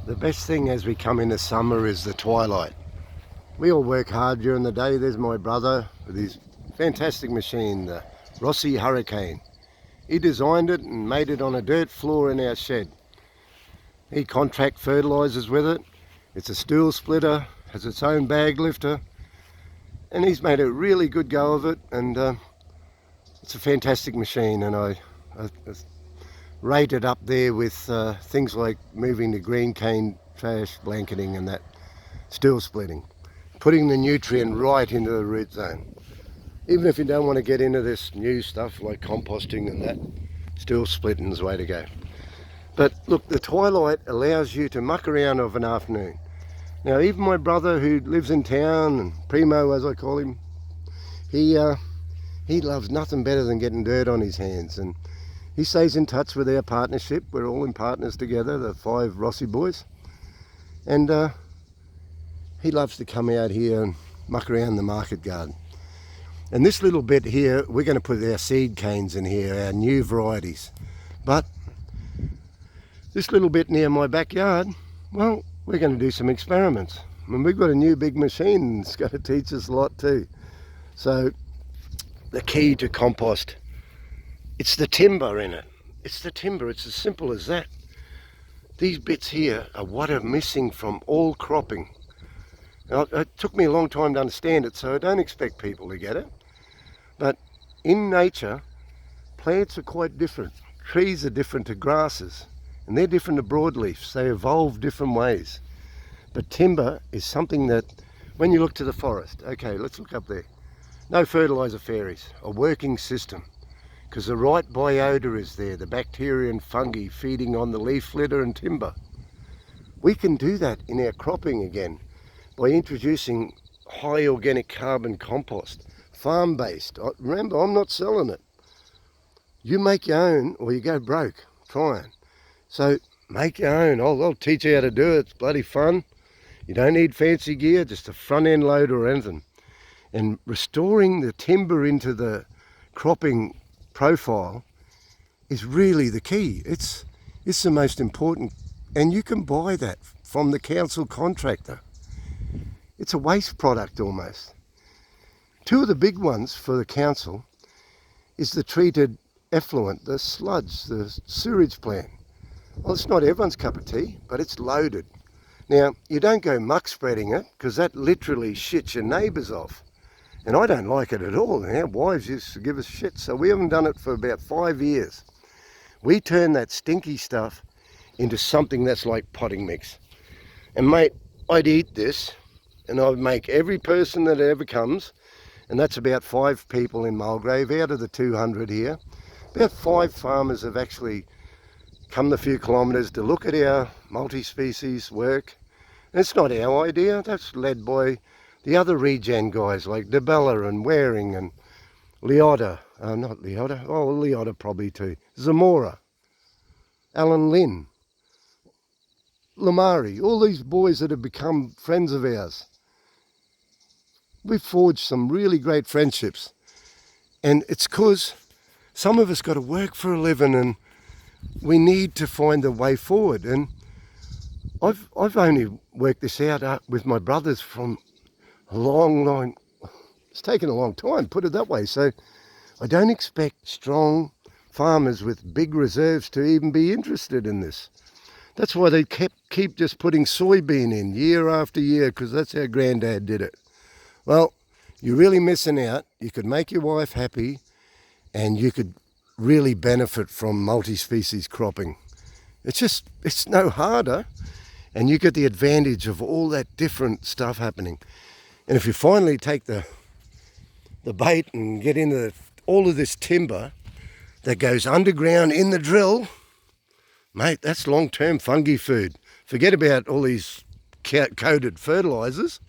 The best thing as we come into summer is the twilight. We all work hard during the day. There's my brother with his fantastic machine, the Rossi Hurricane. He designed it and made it on a dirt floor in our shed. He contract fertilizers with it. It's a stool splitter, has its own bag lifter, and he's made a really good go of it, and it's a fantastic machine, and I rate it up there with things like moving the green cane trash, blanketing and that, stool splitting, putting the nutrient right into the root zone. Even if you don't want to get into this new stuff like composting and that, stool splitting is the way to go. But look, the twilight allows you to muck around of an afternoon. Now even my brother who lives in town, and Primo as I call him, he loves nothing better than getting dirt on his hands, and he stays in touch with our partnership. We're all in partners together, the 5 Rossi boys, and he loves to come out here and muck around the market garden. And this little bit here, we're going to put our seed canes in here, our new varieties. But this little bit near my backyard, well, we're going to do some experiments. I mean, we've got a new big machine and it's going to teach us a lot too. So the key to compost, it's the timber in it. It's the timber, it's as simple as that. These bits here are what are missing from all cropping. Now, it took me a long time to understand it, so I don't expect people to get it. But in nature, plants are quite different. Trees are different to grasses, and they're different to broadleafs. They evolve different ways. But timber is something that, when you look to the forest, okay, let's look up there. No fertiliser fairies, a working system, because the right biota is there, the bacteria and fungi feeding on the leaf litter and timber. We can do that in our cropping again by introducing high organic carbon compost, farm-based. Remember, I'm not selling it. You make your own or you go broke trying. So make your own. I'll teach you how to do it. It's bloody fun. You don't need fancy gear, just a front end loader or anything. And restoring the timber into the cropping profile is really the key. It's the most important, and you can buy that from the council contractor. It's a waste product almost. 2 of the big ones for the council is the treated effluent, the sludge, the sewage plant. Well, it's not everyone's cup of tea, but it's loaded. Now, you don't go muck spreading it, because that literally shits your neighbours off. And I don't like it at all. Our wives used to give us shit, so we haven't done it for about 5 years. We turn that stinky stuff into something that's like potting mix. And mate, I'd eat this, and I'd make every person that ever comes, and that's about 5 people in Mulgrave out of the 200 here. About 5 farmers have actually come the few kilometres to look at our multi-species work. And it's not our idea, that's led by the other regen guys like DeBella and Waring and Liotta, not Liotta, oh Liotta probably too, Zamora, Alan Lynn, Lamari, all these boys that have become friends of ours. We've forged some really great friendships, and it's because some of us got to work for a living and we need to find a way forward. And I've only worked this out with my brothers from a long, it's taken a long time, put it that way. So I don't expect strong farmers with big reserves to even be interested in this. That's why they keep just putting soybean in year after year, because that's how Granddad did it. Well, you're really missing out. You could make your wife happy, and you could really benefit from multi-species cropping. It's no harder, and you get the advantage of all that different stuff happening. And if you finally take the bait and get into all of this timber that goes underground in the drill, mate, that's long-term fungi food. Forget about all these coated fertilizers.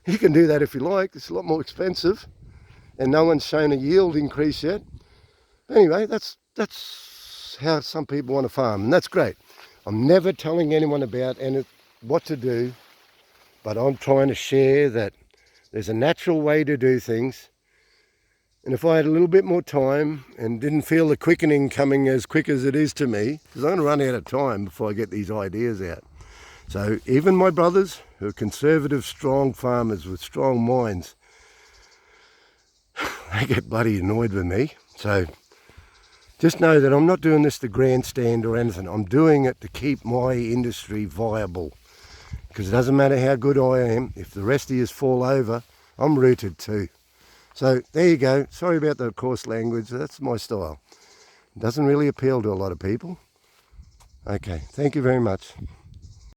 You can do that if you like. It's a lot more expensive, and no one's shown a yield increase yet. Anyway, that's how some people want to farm, and that's great. I'm never telling anyone about what to do, but I'm trying to share that there's a natural way to do things And if I had a little bit more time and didn't feel the quickening coming as quick as it is to me, because I'm going to run out of time before I get these ideas out. So even my brothers, who are conservative, strong farmers with strong minds, they get bloody annoyed with me. So just know that I'm not doing this to grandstand or anything. I'm doing it to keep my industry viable. Because it doesn't matter how good I am, if the rest of you fall over, I'm rooted too. So there you go. Sorry about the coarse language. That's my style. It doesn't really appeal to a lot of people. Okay, thank you very much.